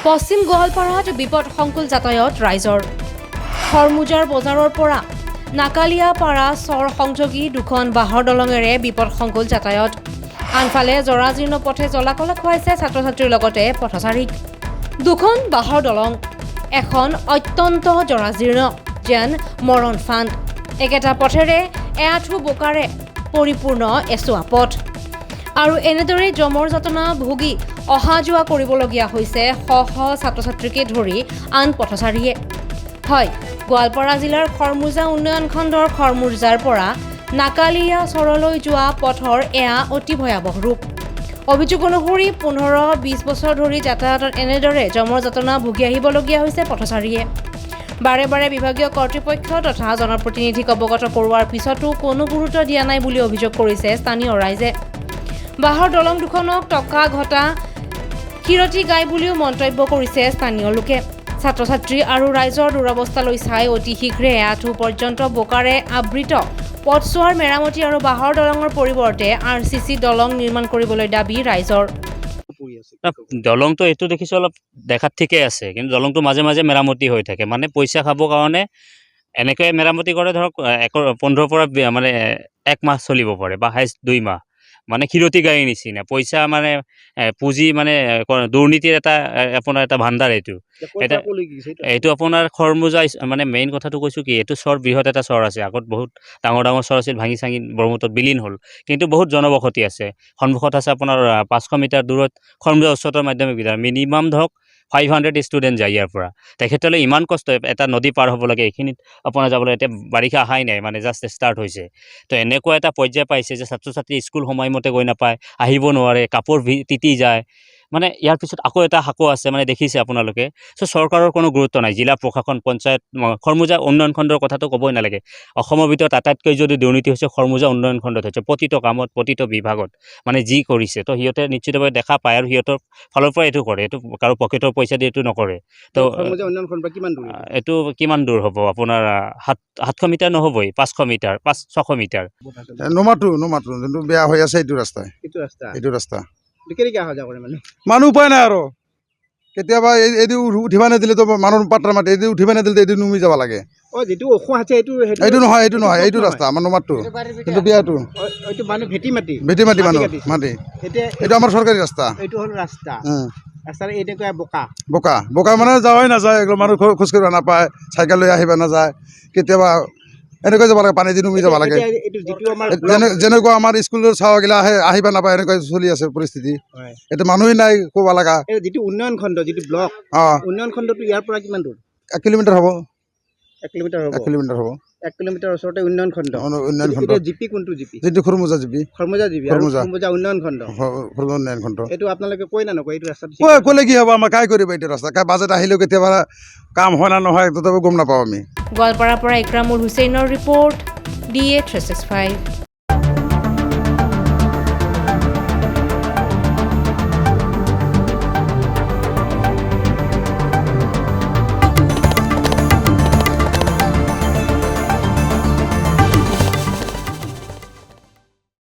পশ্চিম গোৱালপাৰাত বিপদসংকুল যাতায়াত ৰাইজৰ খৰমুজাৰ বজাৰৰ পৰা নাকালিয়াপাৰা চৰ সংযোগী দুখন বাঁহৰ দলঙেৰে বিপদসংকুল যাতায়াত। আনফালে জৰাজীৰ্ণ পথে জলাকলা খুৱাইছে ছাত্ৰ ছাত্ৰীৰ লগতে পথচাৰীক। দুখন বাঁহৰ দলং, এখন অত্যন্ত জৰাজীৰ্ণ যেন মৰণ ফান্দ। একেটা পথেৰে এআঁঠু বোকাৰে পৰিপূৰ্ণ এচুৱা পথ। আৰু এনেদৰে জমৰ যাতনা ভুগি অহা যোৱা কৰিবলগীয়া হৈছে শ শ ছাত্ৰ ছাত্ৰীকে ধৰি আন পথচাৰীয়ে। হয়, গোৱালপাৰা জিলাৰ খৰমুজা উন্নয়ন খণ্ডৰ খৰমুজাৰ পৰা নাকালিয়া চৰলৈ যোৱা পথৰ এয়া অতি ভয়াৱহ ৰূপ। অভিযোগ অনুসৰি ১৫-২০ বছৰ ধৰি যাতায়াতত এনেদৰে জমৰ যাতনা ভুগি আহিবলগীয়া হৈছে পথচাৰীয়ে। বাৰে বাৰে বিভাগীয় কৰ্তৃপক্ষ তথা জনপ্ৰতিনিধিক অৱগত কৰোৱাৰ পিছতো কোনো গুৰুত্ব দিয়া নাই বুলি অভিযোগ কৰিছে স্থানীয় ৰাইজে। বাঁহৰ দলং দুখনক টকা ঘটা কিৰতি গাই বুলিও মন্তব্য কৰিছে স্থানীয় লোকে। ছাত্ৰ ছাত্ৰী আৰু ৰাইজৰ দুৰৱস্থালৈ চাই অতি শীঘ্ৰে এআঁঠু পৰ্যন্ত বোকাৰে আবৃত পথছোৱাৰ মেৰামতি আৰু বাঁহৰ দলঙৰ পৰিৱৰ্তে RCC দলং নিৰ্মাণ কৰিবলৈ দাবী ৰাইজৰ। দলংটো এইটো দেখিছোঁ অলপ দেখাত ঠিকে আছে, কিন্তু দলংটো মাজে মাজে মেৰামতি হৈ থাকে। মানে পইচা খাবৰ কাৰণে এনেকৈ মেৰামতি কৰে, ধৰক 15 পৰা মানে 1 মাহ চলিব পাৰে বা হাইষ্ট 2 মাহ। মানে ক্ষীৰতি গাড়ীৰ নিচিনা পইচা মানে পুঁজি মানে দুৰ্নীতিৰ আপোনাৰ এটা ভাণ্ডাৰ। এইটো আপোনাৰ খৰমুজা মানে মেইন কথাটো কৈছোঁ কি, এইটো চৰ বৃহৎ এটা চৰ আছে। আগত বহুত ডাঙৰ ডাঙৰ চৰ আছিল, ভাঙি চাঙি ব্ৰহ্মপুত্ৰত বিলীন হ'ল, কিন্তু বহুত জনবসতি আছে। সন্মুখত আছে আপোনাৰ 500 মিটাৰ দূৰত খৰমুজা উচ্চতৰ মাধ্যমিক বিদ্যালয়। মিনিমাম ধৰক 500 ষ্টুডেণ্ট যায় ইয়াৰ পৰা। তেখেতলৈ ইমান কষ্ট, এটা নদী পাৰ হ'ব লাগে, এইখিনিত আপোনাৰ যাবলৈ এতিয়া বাৰিষা অহাই নাই, মানে জাষ্ট ষ্টাৰ্ট হৈছে। তো এনেকুৱা এটা পৰ্যায় পাইছে যে ছাত্ৰ ছাত্ৰী স্কুল সময়মতে গৈ নাপায়, আহিব নোৱাৰে, কাপোৰ তিতি যায়। মানে ইয়াৰ পিছত আকৌ এটা সাঁকো আছে, মানে দেখিছে আপোনালোকে। চ' চৰকাৰৰ কোনো গুৰুত্ব নাই, জিলা প্ৰশাসন, পঞ্চায়ত, খৰমুজা উন্নয়ন খণ্ডৰ কথাটো ক'বই নালাগে। অসমৰ ভিতৰত আটাইতকৈ যদি দুৰ্নীতি হৈছে খৰমুজা উন্নয়ন খণ্ডত হৈছে, প্ৰতিটো কামত, প্ৰতিটো বিভাগত মানে যি কৰিছে। তো সিহঁতে নিশ্চিতভাৱে দেখা পায় আৰু সিহঁতৰ ফালৰ পৰা এইটো কৰে, এইটো কাৰো পকেটৰ পইচা দি এইটো নকৰে। তো এইটো কিমান দূৰ হ'ব আপোনাৰ 700 মিটাৰ নহ'বই, 500 মিটাৰ, 600 মিটাৰ। নমাতো যোনটো বেয়া হৈ আছে এইটো ৰাস্তা মানুহ উপায় নাই আৰু। কেতিয়াবা এইটো উঠিব নিদিলেতো মানুহ পাত্ৰ মাতি, এইটো উঠিব নিদিলে এইটো নুমি যাব লাগে। এইটো নহয়, এইটো ৰাস্তা আমাৰ নমাতো, কিন্তু বেয়াটো ভেটি মাটি মানুহ মাটি। এইটো আমাৰ চৰকাৰী ৰাস্তা। বোকা মানে যাৱাই নাযায়, মানুহ খোজকাঢ়িব নাপায়, চাইকেল লৈ আহিব নাযায়। কেতিয়াবা এনেকৈ যাব লাগে, পানী দি নুমি যাব লাগে। যেনেকুৱা আমাৰ স্কুলৰ চাৱাগিলা আহিব নাপায়, এনেকৈ চলি আছে পৰিস্থিতি। এইটো মানুহেই নাই ক'ব লগা। যিটো উন্নয়ন খণ্ড, যিটো ব্লক উন্নয়ন খণ্ডটো ইয়াৰ পৰা কিমান দূৰ? 1 কিলোমিটাৰ হ'ব। 1 কিলোমিটাৰ হ'ব। 1 কিলোমিটাৰ হ'ব। 1 কিলোমিটাৰ ওচৰতে উন্নয়ন খণ্ড। উন্নয়ন খণ্ড জিপি কোনটো জিপি? যিটো খৰমুজা জিপি। খৰমুজা উন্নয়ন খণ্ড। উন্নয়ন খণ্ড এইটো আপোনালোকে কয় না নকয়? এইটো ৰাস্তা ক'লে কি হ'ব, আমাৰ কাই কৰিব এইটো ৰাস্তা? কাই বাজেট আহিলেও কেতিয়াবা কাম হয় না নহয়, তথাপিও গম নাপাওঁ আমি। গোৱালপাৰাৰ পৰা ইক্ৰামুল হুছেইনৰ ৰিপৰ্ট, DA 365।